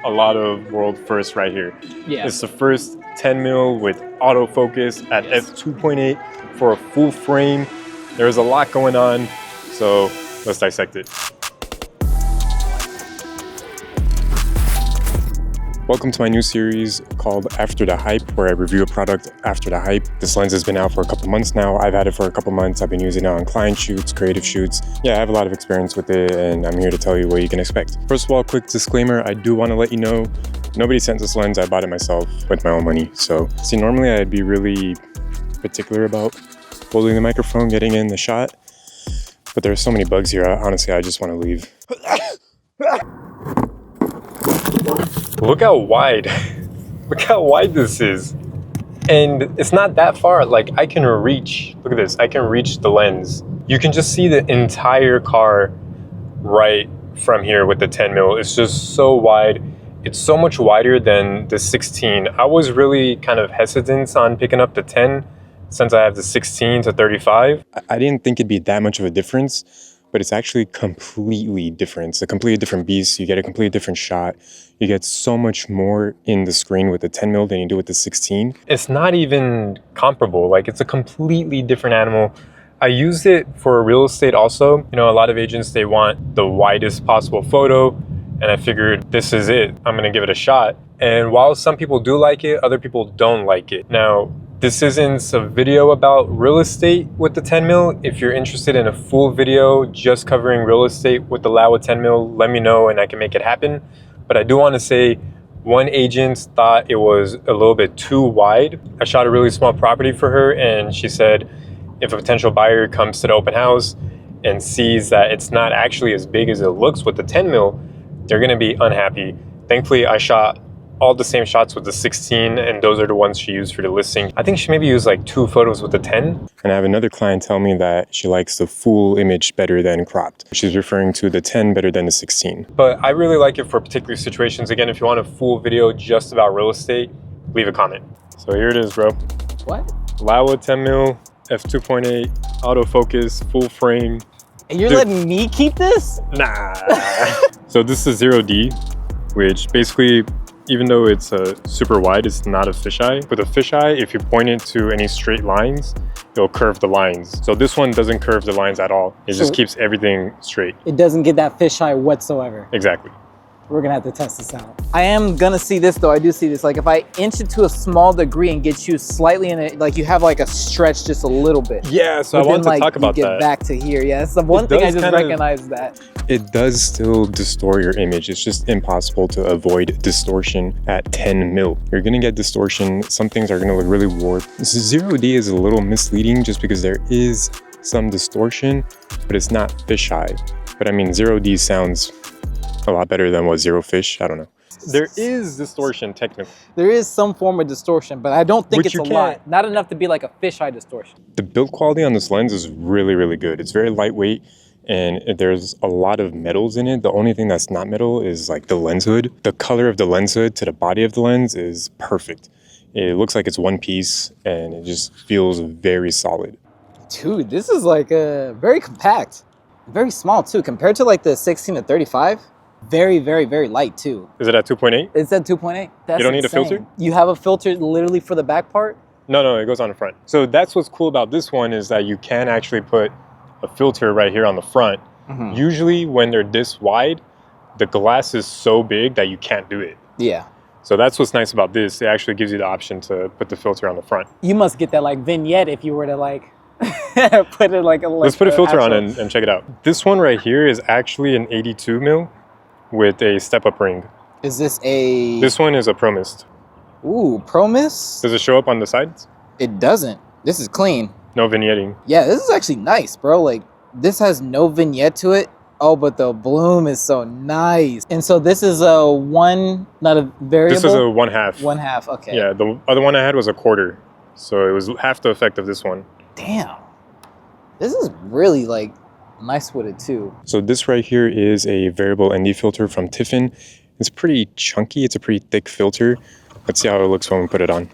a lot of world firsts right here. Yeah. It's the first 10 mil with autofocus at F2.8 for a full frame. There's a lot going on, so let's dissect it. Welcome to my new series called After the Hype, where I review a product after the hype. This lens has been out for a couple months now. I've had it for a couple months. I've been using it on client shoots, creative shoots. Yeah, I have a lot of experience with it, and I'm here to tell you what you can expect. First of all, quick disclaimer, I do want to let you know, nobody sent this lens. I bought it myself with my own money. So, see, normally I'd be really particular about holding the microphone, getting in the shot, but there's so many bugs here. Honestly, I just want to leave. Look how wide, look how wide this is. And it's not that far. Like, I can reach, look at this, I can reach the lens. You can just see the entire car right from here with the 10 mil. It's just so wide. It's so much wider than the 16. I was really kind of hesitant on picking up the 10 since I have the 16 to 35. I didn't think it'd be that much of a difference, but it's actually completely different. It's a completely different beast. You get a completely different shot. You get so much more in the screen with the 10 mil than you do with the 16. It's not even comparable. Like, it's a completely different animal. I used it for real estate also. You know, a lot of agents, they want the widest possible photo, and I figured this is it. I'm gonna give it a shot. And while some people do like it, other people don't like it. Now, this isn't a video about real estate with the 10 mil. If you're interested in a full video just covering real estate with the Laowa 10 mil, let me know and I can make it happen. But I do want to say, one agent thought it was a little bit too wide. I shot a really small property for her, and she said if a potential buyer comes to the open house and sees that it's not actually as big as it looks with the 10 mil, they're going to be unhappy. Thankfully, I shot all the same shots with the 16, and those are the ones she used for the listing. I think she maybe used like 2 photos with the 10. And I have another client tell me that she likes the full image better than cropped. She's referring to the 10 better than the 16. But I really like it for particular situations. Again, if you want a full video just about real estate, leave a comment. So here it is, bro. What? Laowa 10 mil, f2.8, autofocus, full frame. And you're letting me keep this? Nah. So this is 0D, which basically, even though it's super wide, it's not a fisheye. With a fisheye, if you point it to any straight lines, it'll curve the lines. So this one doesn't curve the lines at all. It just keeps everything straight. It doesn't get that fisheye whatsoever. Exactly. We're gonna have to test this out. I am gonna see this though, I do see this. Like, if I inch it to a small degree and get you slightly in it, like you have like a stretch just a little bit. Yeah, so I wanted to talk about that. Get back to here. Yeah, that's the one thing I just recognize that. It does still distort your image. It's just impossible to avoid distortion at 10 mil. You're gonna get distortion. Some things are gonna look really warped. 0D is a little misleading just because there is some distortion, but it's not fisheye. But I mean, 0D sounds a lot better than what zero fish. I don't know. There is distortion technically. There is some form of distortion, but I don't think it's a lot. Not enough to be like a fisheye distortion. The build quality on this lens is really, really good. It's very lightweight, and there's a lot of metals in it. The only thing that's not metal is like the lens hood. The color of the lens hood to the body of the lens is perfect. It looks like it's one piece, and it just feels very solid. Dude, this is like very compact. Very small too, compared to like the 16 to 35. Very, very, very light too. Is it at 2.8? It's at 2.8. That's You don't need insane. a filter? You have a filter literally for the back part? No, it goes on the front. So that's what's cool about this one, is that you can actually put a filter right here on the front. Mm-hmm. Usually when they're this wide, the glass is so big that you can't do it. Yeah. So that's what's nice about this. It actually gives you the option to put the filter on the front. You must get that like vignette if you were to like put it like a... Let's put a filter on and check it out. This one right here is actually an 82 mil. With a step-up ring. Is this a... This one is a Pro Mist. Ooh, Pro Mist? Does it show up on the sides? It doesn't. This is clean. No vignetting. Yeah, this is actually nice, bro. Like, this has no vignette to it. Oh, but the bloom is so nice. And so this is a one, not a variable? This is a 1/2. 1/2, okay. Yeah, the other one I had was a 1/4. So it was half the effect of this one. Damn. This is really like... nice with it too. So this right here is a variable ND filter from Tiffin. It's pretty chunky. It's a pretty thick filter. Let's see how it looks when we put it on.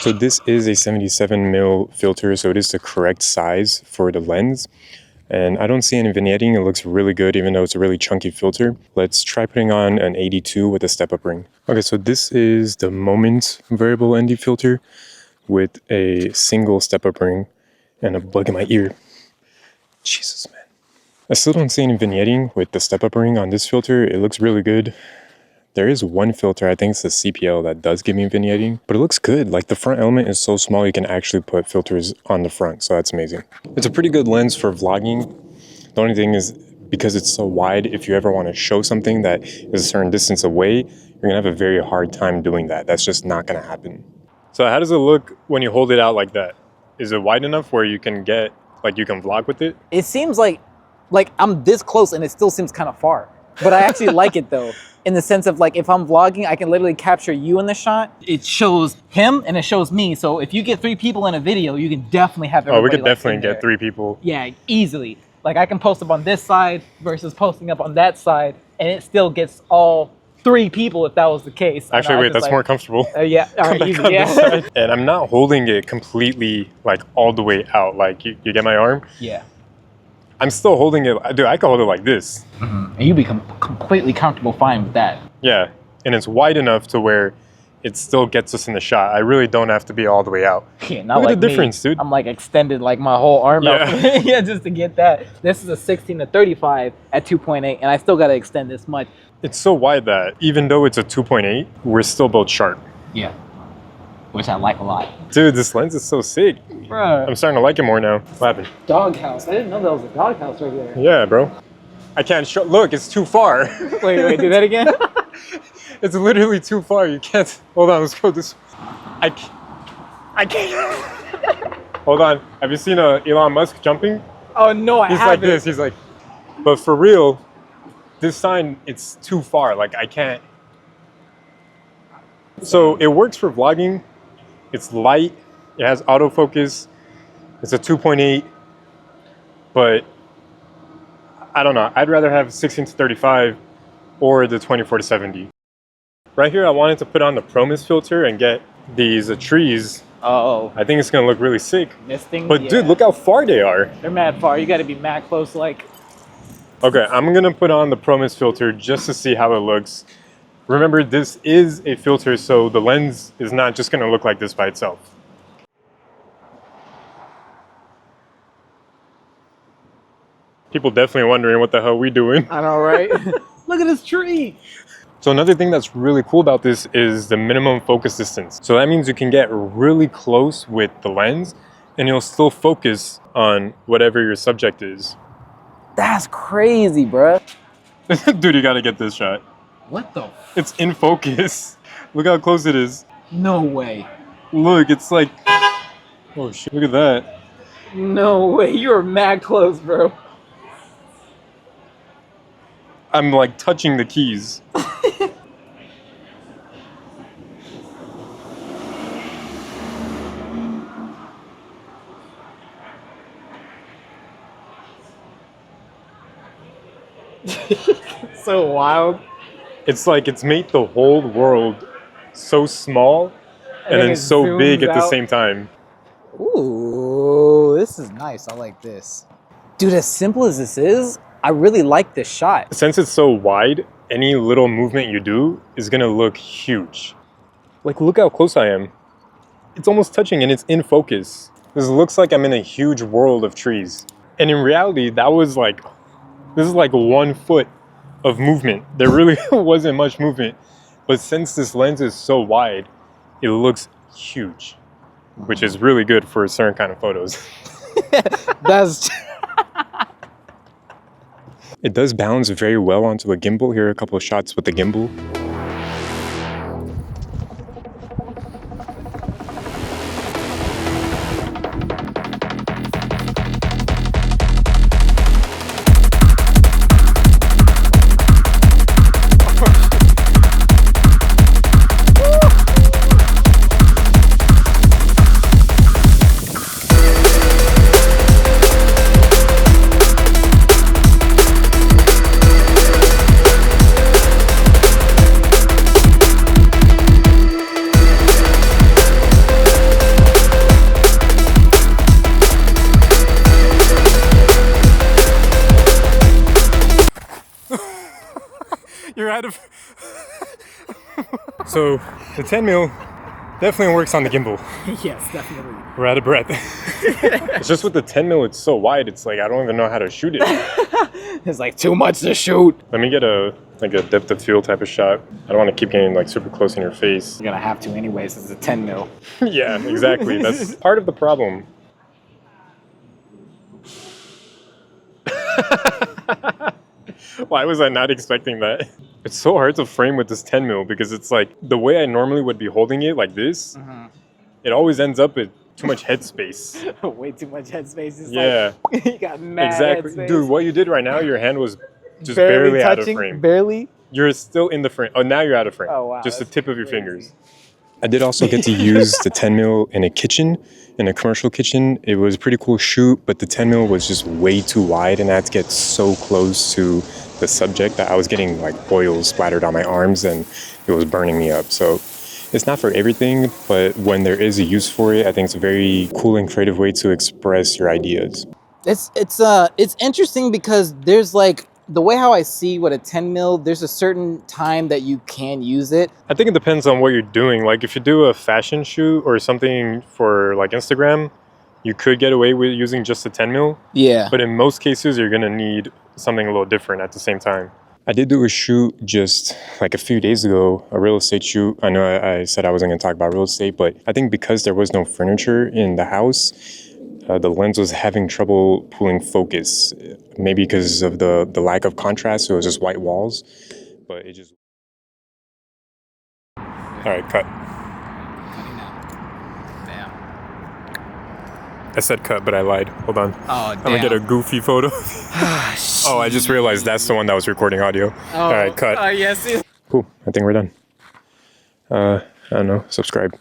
So this is a 77 mil filter, so it is the correct size for the lens. And I don't see any vignetting. It looks really good, even though it's a really chunky filter. Let's try putting on an 82 with a step-up ring. Okay, so this is the Moment variable ND filter with a single step-up ring and a bug in my ear. Jesus, man. I still don't see any vignetting with the step-up ring on this filter. It looks really good. There is one filter, I think it's the CPL, that does give me vignetting, but it looks good. Like the front element is so small, you can actually put filters on the front, so that's amazing. It's a pretty good lens for vlogging. The only thing is, because it's so wide, if you ever want to show something that is a certain distance away, you're gonna have a very hard time doing that. That's just not gonna happen. So how does it look when you hold it out like that? Is it wide enough where you can get, like you can vlog with it? It seems like I'm this close and it still seems kind of far. But I actually like it though, in the sense of like if I'm vlogging, I can literally capture you in the shot. It shows him and it shows me. So if you get 3 people in a video, you can definitely have everybody. Oh, we could like definitely get 3 people. Yeah, easily. Like I can post up on this side versus posting up on that side, and it still gets all 3 people if that was the case. Actually, wait, that's like, more comfortable. Yeah, all right, easy, yeah. And I'm not holding it completely like all the way out. Like you get my arm? Yeah. I'm still holding it. Dude, I can hold it like this. And you become completely comfortable fine with that. Yeah, and it's wide enough to where it still gets us in the shot. I really don't have to be all the way out. Yeah, not Look like at the difference, dude. I'm like extended like my whole arm out. Yeah, just to get that. This is a 16 to 35 at 2.8, and I still got to extend this much. It's so wide that even though it's a 2.8, we're still both sharp. Yeah, which I like a lot. Dude, this lens is so sick. Bruh. I'm starting to like it more now. What happened? Doghouse. I didn't know that was a doghouse right there. Yeah, bro. I can't show. Look, it's too far. Wait, do that again? It's literally too far. You can't. Hold on, let's go this. I can't. Hold on. Have you seen Elon Musk jumping? Oh no, I haven't. He's like this. He's like. But for real, this sign, it's too far. Like I can't. So it works for vlogging. It's light. It has autofocus. It's a 2.8. But I don't know. I'd rather have 16 to 35 or the 24 to 70. Right here, I wanted to put on the Promise filter and get these trees. Oh. I think it's gonna look really sick. Misting. But dude, look how far they are. They're mad far. You gotta be mad close, like. Okay, I'm gonna put on the Promise filter just to see how it looks. Remember, this is a filter, so the lens is not just gonna look like this by itself. People definitely wondering what the hell we doing. I know, right? Look at this tree. So another thing that's really cool about this is the minimum focus distance. So that means you can get really close with the lens and you'll still focus on whatever your subject is. That's crazy, bruh. Dude, you gotta get this shot. What the? It's in focus. Look how close it is. No way. Look, it's like, oh shit, look at that. No way, you're mad close, bro. I'm like touching the keys. So wild. It's like it's made the whole world so small and then so big at the same time. Ooh, this is nice. I like this. Dude, as simple as this is, I really like this shot. Since it's so wide, any little movement you do is gonna look huge. Like, look how close I am. It's almost touching and it's in focus. This looks like I'm in a huge world of trees. And in reality, this is like 1 foot of movement. There really wasn't much movement. But since this lens is so wide, it looks huge, which is really good for certain kind of photos. That's... It does balance very well onto a gimbal. Here are a couple of shots with the gimbal. out of... So, the 10 mil definitely works on the gimbal. Yes, definitely. We're out of breath. It's just with the 10 mil, it's so wide, it's like I don't even know how to shoot it. It's like too much to shoot. Let me get a depth of field type of shot. I don't want to keep getting like super close in your face. You're gonna have to anyway since it's a 10 mil. Yeah, exactly. That's part of the problem. Why was I not expecting that? It's so hard to frame with this 10 mil because it's like the way I normally would be holding it like this, it always ends up with too much headspace. Way too much headspace. It's Yeah. Like, you got mad Exactly. headspace. Dude, what you did right now, your hand was just barely out of frame. Barely? You're still in the frame. Oh, now you're out of frame. Oh, wow. Just the That's tip of your crazy. fingers. I did also get to use the 10 mil in a kitchen, in a commercial kitchen. It was a pretty cool shoot, but the 10 mil was just way too wide and I had to get so close to the subject that I was getting like oil splattered on my arms and it was burning me up. So it's not for everything, but when there is a use for it, I think it's a very cool and creative way to express your ideas. It's interesting because there's like, the way how I see what a 10 mil, there's a certain time that you can use it. I think it depends on what you're doing. Like if you do a fashion shoot or something for like Instagram, you could get away with using just a 10 mil. Yeah. But in most cases, you're gonna need something a little different at the same time. I did do a shoot just like a few days ago, a real estate shoot. I know I said I wasn't gonna talk about real estate, but I think because there was no furniture in the house, the lens was having trouble pulling focus, maybe because of the lack of contrast, so it was just white walls, but it just... All right, cut. Cutting now. Damn. I said cut, but I lied. Hold on. Oh, damn. I'm gonna get a goofy photo. Oh, I just realized that's the one that was recording audio. Oh. All right, cut. Oh, yes. Cool, I think we're done. I don't know, subscribe.